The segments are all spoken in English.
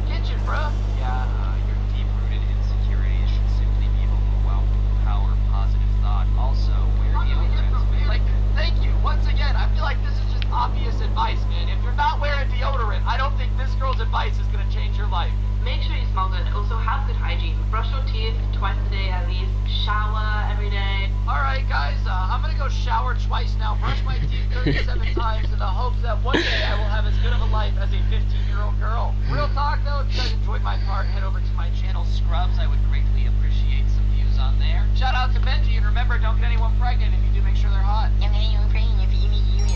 the kitchen, bro. Yeah, your deep-rooted insecurities should simply be overwhelmed with the power of positive thought. Also, wear deodorant. Like, thank you. Once again, I feel like this is just obvious advice, man. If you're not wearing deodorant, I don't think this girl's advice is gonna change your life. Make sure you smell good. Also, have good hygiene. Brush your teeth twice a day at least. Shower every day. Alright, guys, I'm gonna go shower twice now, brush my teeth 37 times in the hopes that one day I will have as good of a life as a 15-year-old girl. Real talk, though, if you guys enjoyed my part, head over to my channel, Scrubs. I would greatly appreciate some views on there. Shout out to Benji, and remember, don't get anyone pregnant. If you do, make sure they're hot.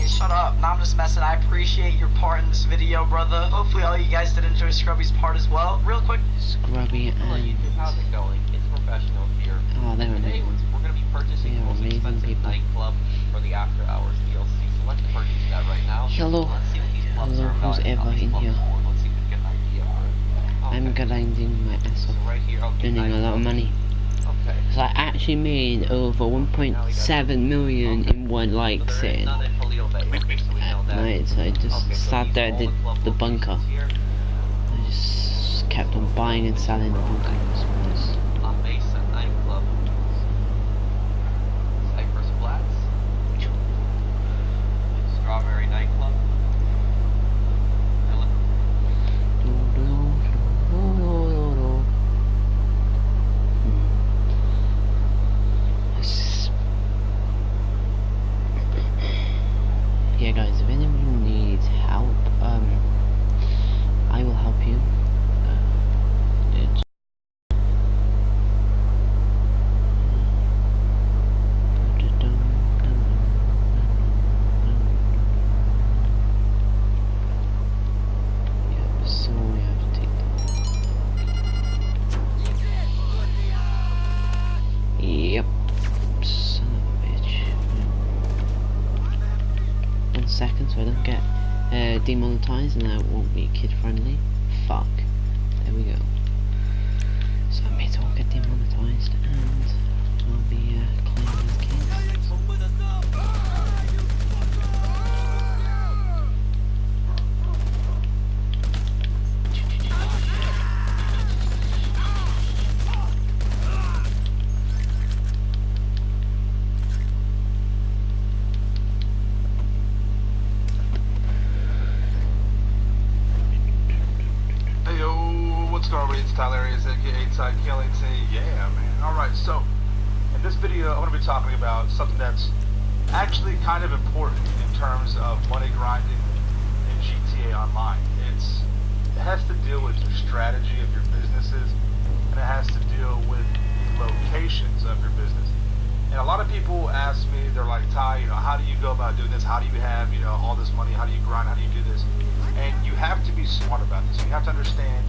Shut up. Nah, I'm just messing. I appreciate your part in this video, brother. Hopefully all you guys did enjoy Scrubby's part as well. Real quick. Scrubby and... Hello, YouTube. How's it going? It's Professional here. Oh, there we Today, go. we're going to be purchasing They the are most amazing expensive people. nightclub for the After Hours DLC. So let's purchase that right now. Hello. Let's see what these clubs Hello, are about. who's ever in here? Let's see if we can get an idea for it. I'm grinding my ass So off. right here, okay, Earning a lot of money. Okay. So I actually made over 1.7 million in one like sitting at night. So I just sat there and did the bunker. I just kept on buying and selling the bunker. Mesa nightclub. Cypress Flats. Strawberry nightclub. Yeah, guys, if anyone needs help, I will help you. It's yep, so we have to take that. Yep, son of a bitch. 1 second so I don't get demonetized and I won't be kid friendly. Fuck. There we go. So I may as well get demonetized and I'll be claiming this case. Hey yo, what's going on? It's Tyler Aries, aka Ty Killington. Yeah, man. Alright, so in this video, I'm going to be talking about something that's actually kind of important in terms of money grinding in GTA Online. It has to deal with your strategy of your businesses, and it has to deal with the locations of your business. And a lot of people ask me, they're like, Ty, how do you go about doing this? How do you have, all this money? How do you grind? How do you do this? And you have to be smart about this. You have to understand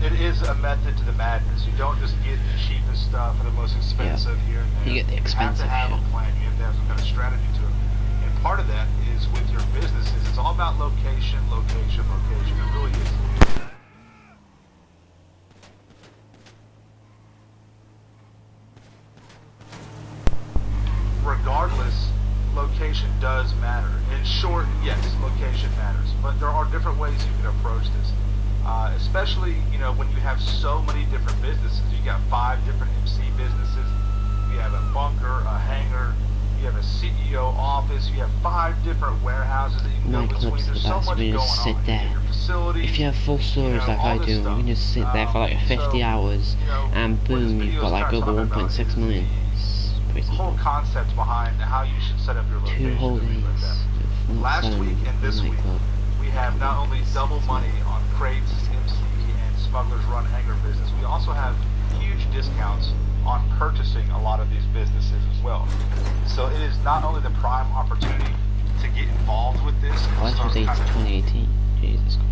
it is a method to the madness. You don't just get the cheapest stuff or the most expensive here and there. You get the expensive You have to have shit. a plan. You have to have some kind of strategy to it. And part of that is with your businesses. It's all about location, location, location. It really is. Regardless, location does matter. In short, yes, location matters. But there are different ways you can approach this. Especially, when you have so many different businesses. You got 5 different MC businesses. You have a bunker, a hangar. You have a CEO office. You have 5 different warehouses that you can go between. There's so much going on. Sit there. Your facilities, If you have full storage like I do, you can just sit there for like 50 hours and boom, you've got like over 1.6 million. It's pretty the whole simple. concept behind how you should set up your location. 2 whole and things like days that. of not Last selling week and this the week, nightclub. we have not only double money on Crates, MC, and Smuggler's Run hangar business, we also have huge discounts on purchasing a lot of these businesses as well. So it is not only the prime opportunity to get involved with this and Oh, that was start kind of 2018. Jesus Christ.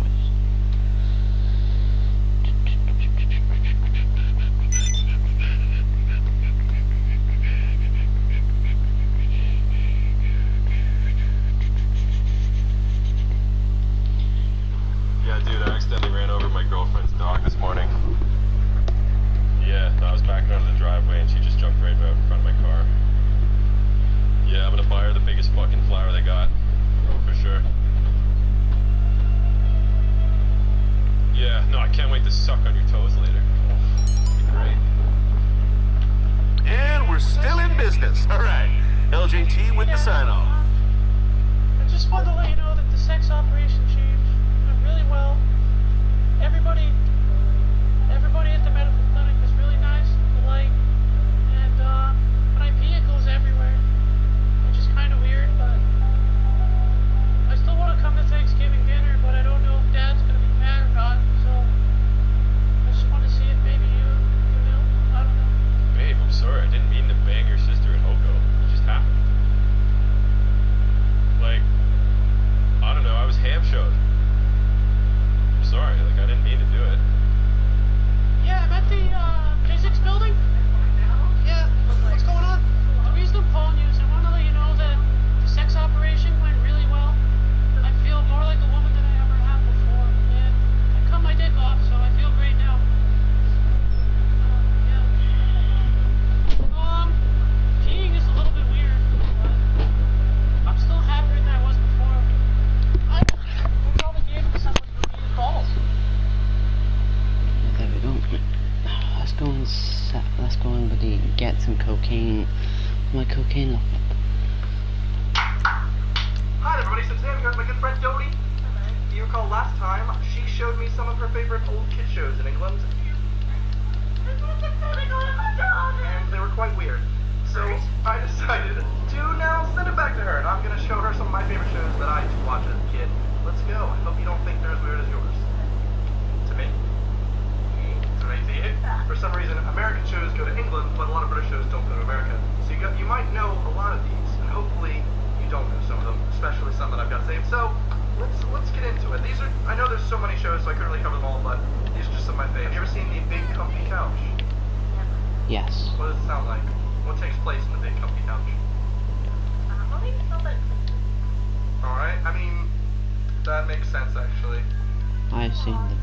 Yeah, dude, I accidentally ran over my girlfriend's dog this morning. Yeah, I was backing out of the driveway and she just jumped right out in front of my car. Yeah, I'm gonna buy her the biggest fucking flower they got. For sure. LJT with the sign-off. I just wanted to let you know that the sex operation changed really well. Everybody at the medical clinic is really nice, polite, and when I pee it goes everywhere, which is kind of weird, but I still want to come to Thanksgiving dinner, but I don't know if Dad's going to be mad or not, so I just want to see if maybe you know, I don't know. Babe, I'm sorry, I didn't mean to bang your sister in Hoko. It just happened. Like, I don't know, I was ham-showed. I'm sorry, like, I didn't mean to do it. Yeah, I'm at the physics building. Yeah, what's going on? The reason I'm calling you is I want to let you know that the sex operation went really well. I feel more like a woman than I ever have before, and I cut my dick off, so I feel great now. Peeing is a little bit weird, but I'm still happier than I was before. That's all they gave me, someone who needed balls. There we go. Let's go and buddy, get some cocaine. My cocaine up. Hi everybody, so today I'm here with my good friend Dodie. Do you recall last time she showed me some of her favorite old kid shows in England? And they were quite weird. So I decided to now send it back to her, and I'm going to show her some of my favorite shows that I used to watch as a kid. Let's go. I hope you don't think they're as weird as yours. To me. It's amazing. For some reason, American shows go to England, but a lot of British shows don't go to America. So you might know a lot of these, and hopefully you don't know some of them, especially some that I've got saved. So let's get into it. These are, I know there's so many shows, so I couldn't really cover them all, but these are just some of my favorites. Have you ever seen The Big Comfy Couch? Yes. What does it sound like? What takes place in The Big Comfy Couch? Alright, I mean, that makes sense actually. I've seen them.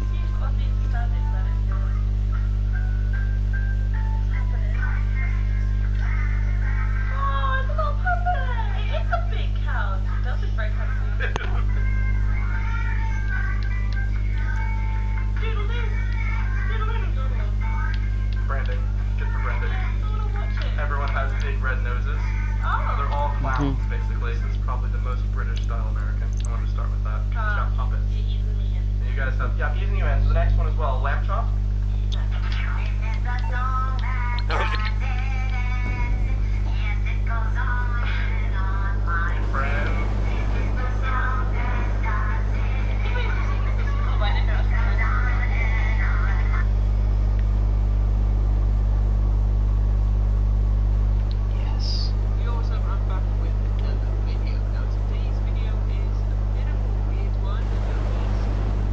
Branding. Good for branding. Everyone has big red noses. They're all clowns, basically. This is probably the most British style American. I wanted to start with that. Chop puppets. And you guys have, yeah, easing you in. So the next one as well, lamb chop. Friends. Yes. We also run back with another video. Now today's video is a bit of a weird one,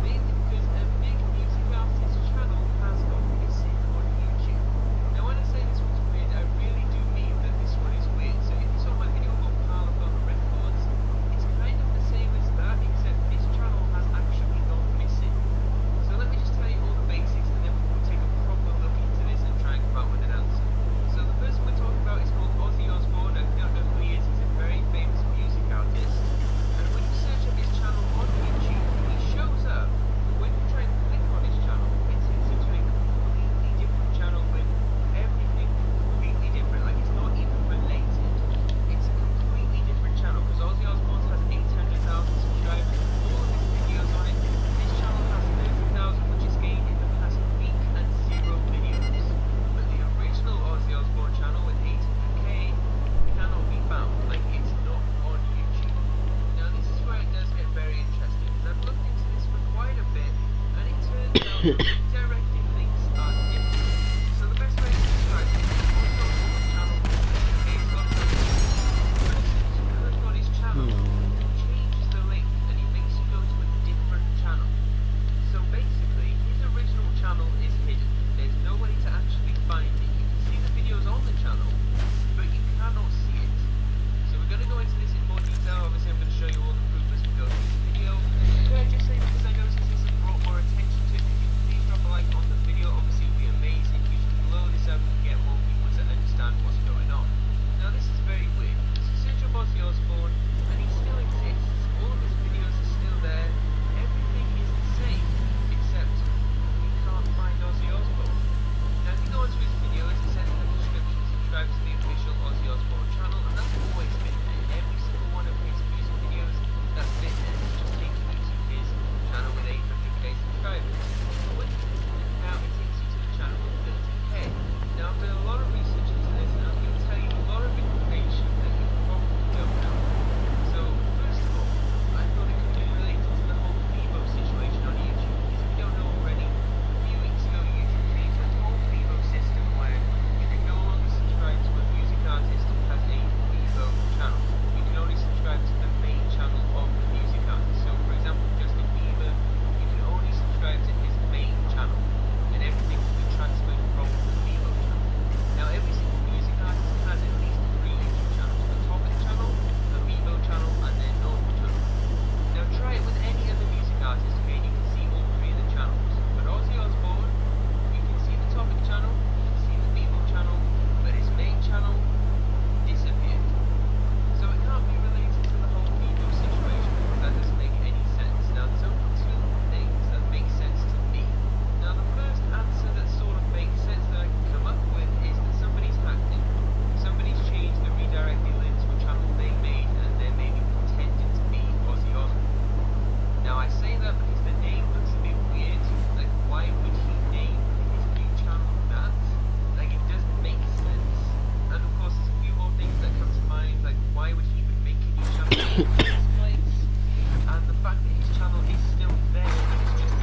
mainly because a big music artist channel has gone missing on YouTube. Now when I say this one's weird, I really do mean that this one is weird. So if you saw my video about Parlophone Records, it's kind of the same as that, except this channel has actually gone missing. So let me just tell you all the basics and then we'll take a proper look into this and try and come out with an answer. So the person we're talking about is called Ozzy Osbourne. If you don't know who he is, he's a very famous music artist. And when you search up his channel on YouTube, he shows up. But when you try and click on his channel, it takes you to a completely different channel with everything completely different. Like it's not even related. It's a completely different channel because Ozzy Osbourne has 800,000 subscribers. All of his videos on it. This channel has 30,000, which is gained in the past week and 0 videos. But the original Ozzy Osbourne channel with 800k cannot be found. Like it's not on YouTube. Now this is where it does get very interesting because I've looked into this for quite a bit, and it turns out that redirecting links are different. So the best way to describe it is Ozzy Osbourne channel is got click on his channel, changes the link, and he makes you go to a different channel. So basically, his original channel is hidden. There's no way to actually find it. You can see the videos on the channel, but you cannot see it. So we're going to go into this in more detail. Obviously, I'm going to show you all the proof as we go through the video. Could I just say, because I noticed this has brought more attention to it, could you please drop this place, and the fact that his channel is still there is just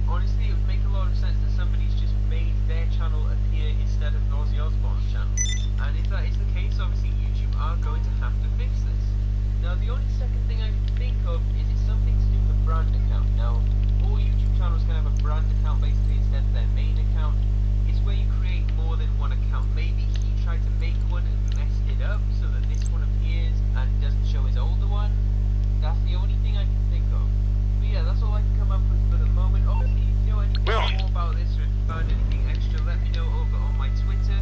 honestly, it would make a lot of sense that somebody's just made their channel appear instead of Ozzy Osbourne's channel. And if that is the case, obviously YouTube are going to have to fix this. Now, the only second thing I can think of is it's something to do with the brand account. Now, all YouTube channels can have a brand account basically instead of their main account. It's where you create more than one account. Maybe he tried to make one and messed it up so that this one appears and doesn't show his older one. That's the only thing I can think of. But yeah, that's all I can come up with for the moment. Obviously, if you know anything more about this or if you found anything extra, let me know over on my Twitter.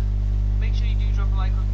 Make sure you do drop a like on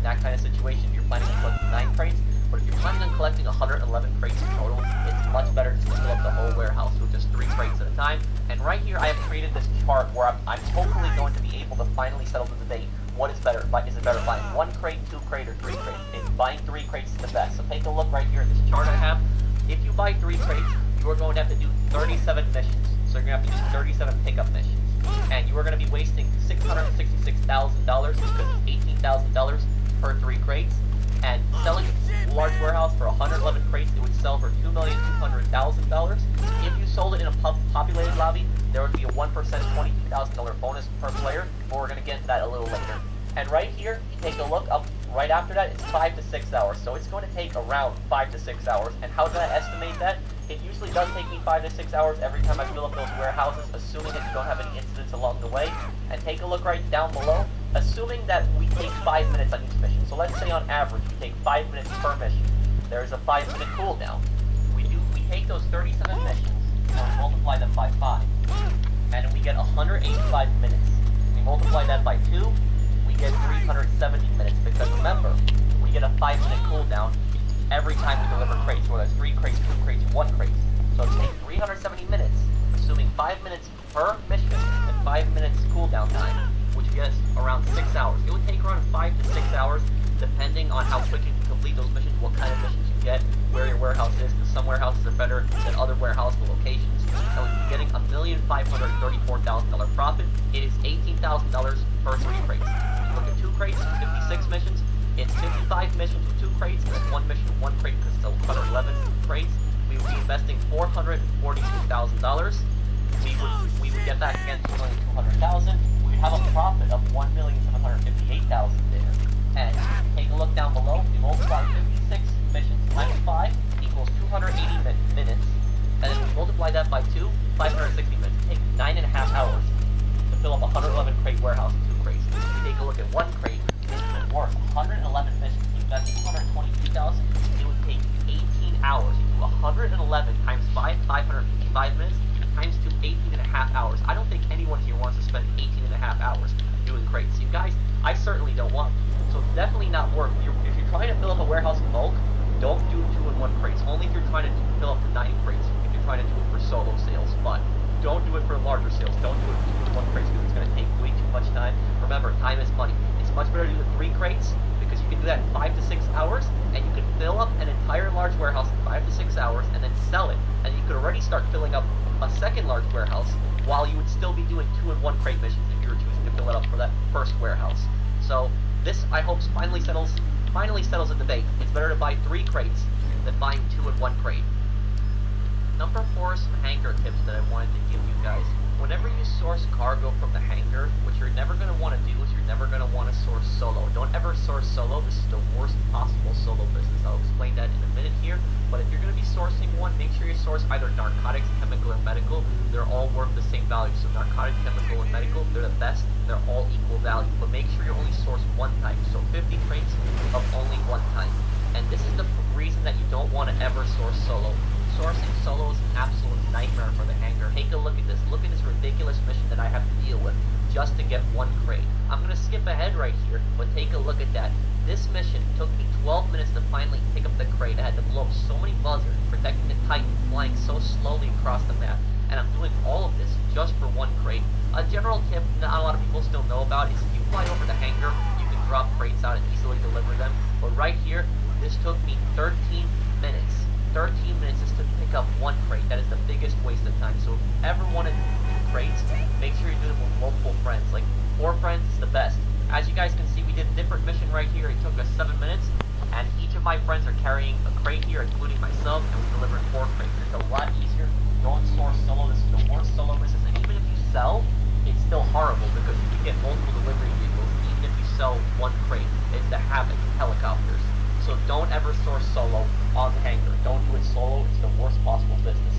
that kind of situation, if you're planning on collecting 9 crates, but if you're planning on collecting 111 crates in total, here I have created this chart where I'm hopefully going to be able to finally settle the debate. What is better? Is it better buying 1 crate, 2 crate, or 3 crates? And buying 3 crates is the best. So take a look right here at this chart I have. If you buy 3 crates, you are going to have to do 37 missions. So you're going to have to do 37 pickup missions. And you are going to be wasting $666,000 because it's $18,000 per 3 crates. And selling a large warehouse for 111 crates, it would sell for $2,200,000. If you sold it in a populated lobby, there would be a 1% $22,000 bonus per player, but we're going to get into that a little later. And right here, you take a look up right after that, it's 5 to 6 hours. So it's going to take around 5 to 6 hours. And how did I estimate that? It usually does take me 5 to 6 hours every time I fill up those warehouses, assuming that you don't have any incidents along the way. And take a look right down below, assuming that we take 5 minutes on each mission. So let's say on average we take 5 minutes per mission. There's a 5-minute cooldown. We take those 37 missions and we multiply them by 5. And we get 185 minutes. We multiply that by 2, we get 370 minutes. Because remember, we get a 5-minute cooldown every time we deliver crates, whether it's 3 crates, 2 crates, 1 crate. So it takes 370 minutes, assuming 5 minutes per mission and 5 minutes cooldown time, which gets around 6 hours. It would take around 5 to 6 hours, depending on how quick you can complete those missions, what kind of missions you get, where your warehouse is, because some warehouses are better than other warehouse locations. And we'd be getting $1,534,000 profit. It is $18,000 per 3 crates. If you look at 2 crates, 56 missions. It's 55 missions with 2 crates, and then 1 mission with 1 crate because it's 111 crates. We would be investing $442,000. We would get back again $2,200,000. We would have a profit of $1,758,000 there. And take a look down below. We multiply 56 missions times 5 equals 280 minutes. And then we multiply that by 2, 560 minutes. It takes 9.5 hours to fill up a 111 crate warehouse with 2 crates. If we take a look at 1 crate, it's worth 111 missions. You invest $222,000. It would take 18 hours. You do 111 times 5, 555 minutes, times 2, 18.5 hours. I don't think anyone here wants to spend 18.5 hours doing crates. You guys, I certainly don't want to. So it's definitely not worth it. If you're trying to fill up a warehouse in bulk, don't do 2-in-1 crates. Only if you're trying to fill up to 90 crates. If you're trying to do it for solo sales, but don't do it for larger sales. Don't do it for 2-in-1 crates because it's going to take way too much time. Remember, time is money. It's much better to do the 3 crates because you can do that in 5 to 6 hours, and you can fill up an entire large warehouse in 5 to 6 hours and then sell it. And you could already start filling up a second large warehouse while you would still be doing 2-in-1 crate missions if you were choosing to fill it up for that first warehouse. So this, I hope, finally settles the debate. It's better to buy 3 crates than buying 2-in-1 crate. Number 4 is some hangar tips that I wanted to give you guys. Whenever you source cargo from the hangar, what you're never going to want to do is you're never going to want to source solo. Don't ever source solo. This is the worst possible solo business. I'll explain that in a minute here. But if you're going to be sourcing one, make sure you source either narcotics, chemical, or medical. They're all worth the same value. So narcotic, chemical, and medical, they're the best. They're all equal value. But make sure you only source one type. So 50 crates of only one type. And this is the reason that you don't want to ever source solo. Sourcing solo is an absolute nightmare for the hangar. Take a look at this. Look at this ridiculous mission that I have to deal with just to get 1 crate. I'm going to skip ahead right here, but take a look at that. This mission took me 12 minutes to finally pick up the crate. I had to blow up so many buzzers, protecting the Titan, flying so slowly across the map. And I'm doing all of this just for 1 crate. A general tip not a lot of people still know about is if you fly over the hangar, you can drop crates out and easily deliver them. But right here, this took me 13 minutes. 13 minutes just to pick up 1 crate. That is the biggest waste of time. So if you ever want to do crates, make sure you do them with multiple friends. Like 4 friends is the best. As you guys can see, we did a different mission right here. It took us 7 minutes, and each of my friends are carrying a crate here, including myself, and we delivered 4 crates. It's a lot easier. Don't source solo. This is the worst solo business. And even if you sell, it's still horrible because you can get multiple delivery vehicles. Even if you sell 1 crate, it's the Havoc helicopters. So don't ever source solo on the hangar. Don't do it solo. It's the worst possible business.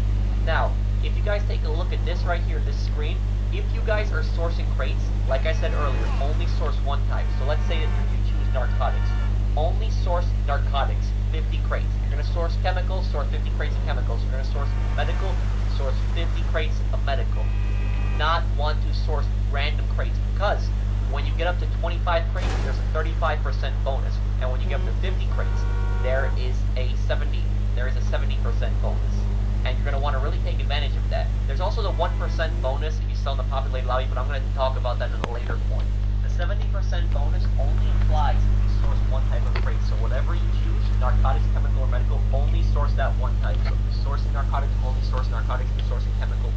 Now, if you guys take a look at this right here, this screen, if you guys are sourcing crates, like I said earlier, only source 1 type. So let's say that you choose narcotics. Only source narcotics, 50 crates. If you're going to source chemicals, source 50 crates of chemicals. If you're going to source medical, source 50 crates of medical. Do not want to source random crates because when you get up to 25 crates, there's a 35% bonus. And when you get up to 50 crates, there is a 70% bonus. And you're going to want to really take advantage of that. There's also the 1% bonus if you sell in the populated lobby, but I'm going to talk about that at a later point. The 70% bonus only applies if you source one type of crate. So whatever you choose, narcotics, chemical, or medical, only source that one type. So if you're sourcing narcotics, only source narcotics. If you're sourcing chemical,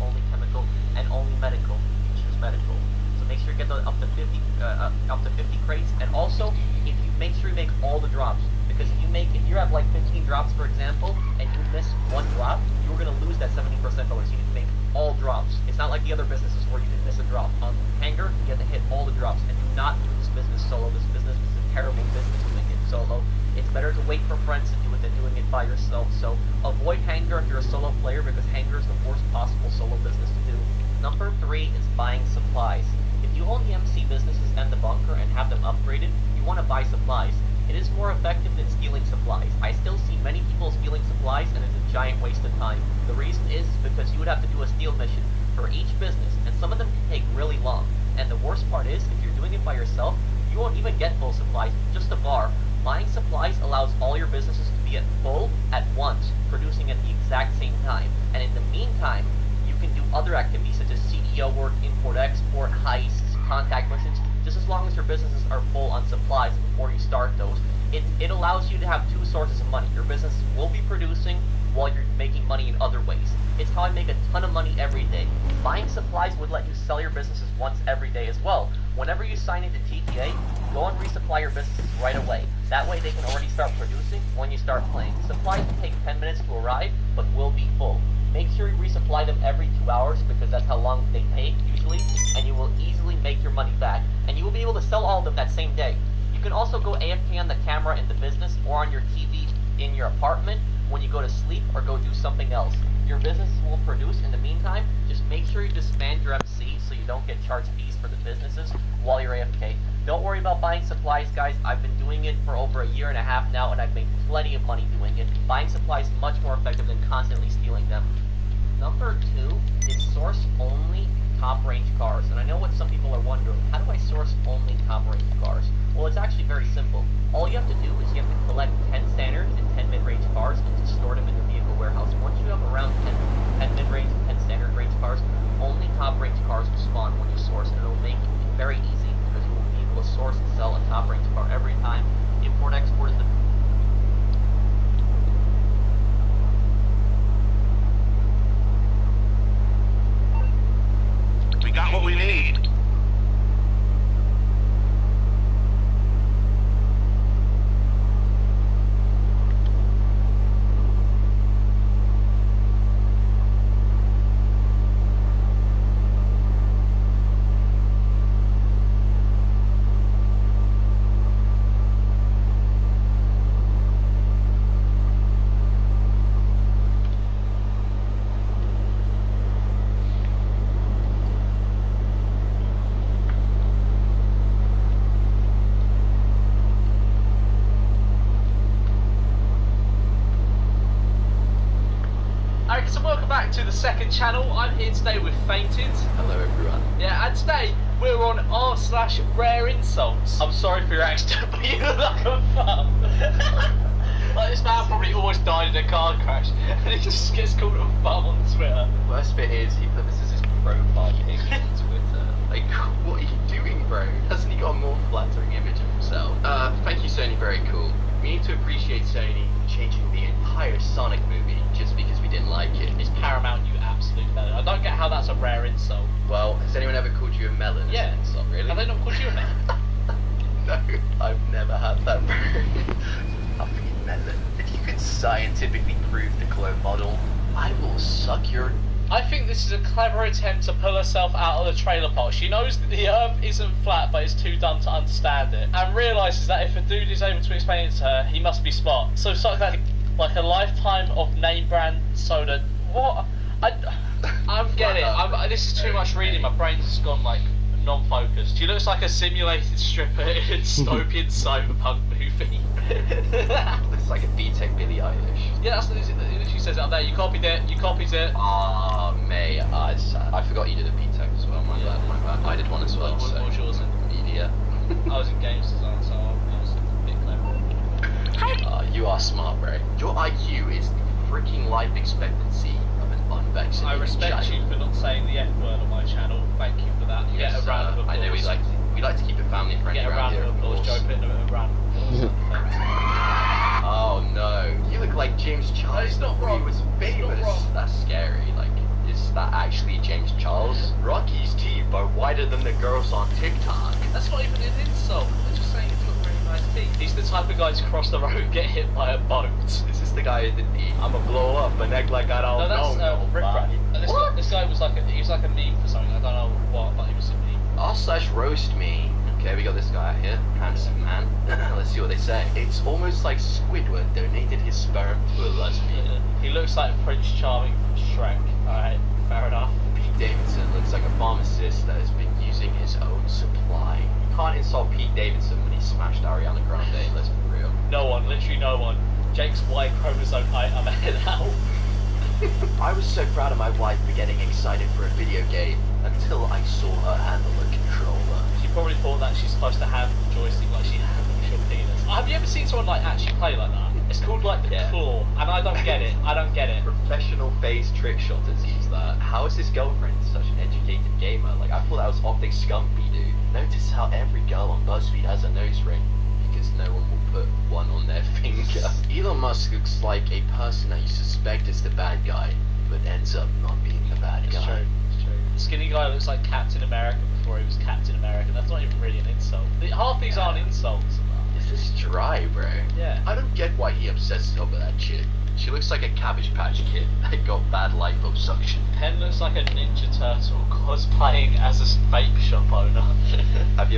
and only medical. You choose medical. So make sure you get up to 50 crates, and also make sure you make all the drops. Because if you have like 15 drops, for example, and you miss one drop, you're gonna lose that 70% bonus. You need to make all drops. It's not like the other businesses where you can miss a drop. On Hangar, you have to hit all the drops, and do not do this business solo. This business is a terrible business doing it solo. It's better to wait for friends to do it than doing it by yourself. So avoid Hangar if you're a solo player, because Hangar is the worst possible solo business to do. Number 3 is buying supplies. If you own the MC businesses and the bunker and have them upgraded, you want to buy supplies. It is more effective than stealing supplies. I still see many people stealing supplies, and it's a giant waste of time. The reason is because you would have to do a steal mission for each business, and some of them can take really long. And the worst part is, if you're doing it by yourself, you won't even get full supplies, just a bar. Buying supplies allows all your businesses to be at full at once, producing at the exact same time. And in the meantime, you can do other activities such as CDO work, import-export, heists, contact missions, just as long as your businesses are full on supplies before you start those. It allows you to have 2 sources of money. Your business will be producing while you're making money in other ways. It's how I make a ton of money every day. Buying supplies would let you sell your businesses once every day as well. Whenever you sign into TTA, go and resupply your businesses right away. That way they can already start producing when you start playing. Supplies will take 10 minutes to arrive, but will be full. Make sure you resupply them every 2 hours, because that's how long they take usually, and you will easily make your money back. And you will be able to sell all of them that same day. You can also go AFK on the camera in the business or on your TV in your apartment when you go to sleep or go do something else. Your business will produce in the meantime. Just make sure you disband your MC so you don't get charged fees for the businesses while you're AFK. Don't worry about buying supplies, guys. I've been doing it for over a year and a half now, and I've made plenty of money doing it. Buying supplies is much more effective than constantly stealing them. Number 2 is source only top range cars. And I know what some people are wondering, how do I source only top range cars? Well, it's actually very simple. All you have to do is you have to collect 10 standard and 10 mid-range cars and to store them in your vehicle warehouse. Once you have around 10 mid-range and 10 standard range cars, only top range cars will spawn when you source, and it'll make it very easy because you will be able to source and sell a top range car every time. Import-export is the We got what we need. To the second channel. I'm here today with Fainted. Hello everyone. Yeah, and today we're on r/rare insults. I'm sorry for your accident, but you look like a bum. Like, this man probably almost died in a car crash, and he just gets called a bum on Twitter. Worst bit is, this is his profile pic on Twitter. Like, what are you doing, bro? Hasn't he got a more flattering image of himself? Thank you, Sony, very cool. We need to appreciate Sony changing the entire Sonic movie just because we didn't like it. It's Paramount, you absolute melon. I don't get how that's a rare insult. Well, has anyone ever called you a melon as an insult, really? Have they not called you a melon? No, I've never had that word. Fucking melon. If you could scientifically prove the clone model, I will suck your... I think this is a clever attempt to pull herself out of the trailer park. She knows that the Earth isn't flat, but is too dumb to understand it, and realises that if a dude is able to explain it to her, he must be smart. So it's like a lifetime of name brand soda. What? I'm getting it. This is too much reading. My brain's just gone like non-focused. She looks like a simulated stripper in a dystopian cyberpunk movie. Looks like a B-Tech Billie Eilish. Yeah, that's what she says out there. You copied it. You copied it. Ah, mate. I forgot you did a B-Tech as well. My bad. I did one as well. What was yours in? Media. I was in games design, so I was a bit clever. You are smart, bro. Your IQ is the freaking life expectancy of an vaccinated I respect child. you for not saying the F word on my channel. Thank you for that. You Yes, get a round of applause. I know we like to keep it family friendly Get a around round here, of applause, Joe. Put in a round of applause. Oh no, you look like James Charles. No, it's not wrong. He was famous. It's not wrong. That's scary. Like, is that actually James Charles? Rocky's teeth are wider than the girls on TikTok. That's not even an insult. They're just saying he's got really nice teeth. He's the type of guy to cross the road and get hit by a boat. Is this the guy that I'ma blow up and act like I don't No, that's know? Rick Rack. And this guy was like a meme for something. I don't know what, but he was a meme. R/roast me. Okay, we got this guy here, handsome man. Let's see what they say. It's almost like Squidward donated his sperm to a lesbian. He looks like Prince Charming from Shrek. Alright, fair enough. Pete Davidson looks like a pharmacist that has been using his own supply. You can't insult Pete Davidson when he smashed Ariana Grande, let's be real. No one, literally no one. Jake's Y chromosome height, I'm ahead out. I was so proud of my wife for getting excited for a video game until I saw her handle a controller. She probably thought that she's supposed to handle the joystick like she handles your penis. Have you ever seen someone like actually play like that? It's called like the claw, and I don't get it. I don't get it. Professional phase trick shotters use that. How is his girlfriend such an educated gamer? Like, I thought that was Optic Scumpy, dude. Notice how every girl on BuzzFeed has a nose ring, because no one will put one on their finger. Elon Musk looks like a person that you suspect is the bad guy, but ends up not being the bad It's guy. true. It's true. The skinny guy looks like Captain America before he was Captain America. That's not even really an insult. Half these aren't insults. This is dry, bro. Yeah. I don't get why he obsesses over that chick. She looks like a Cabbage Patch Kid that got bad liposuction. Pen looks like a Ninja Turtle cosplaying as a vape shop owner. Have you ever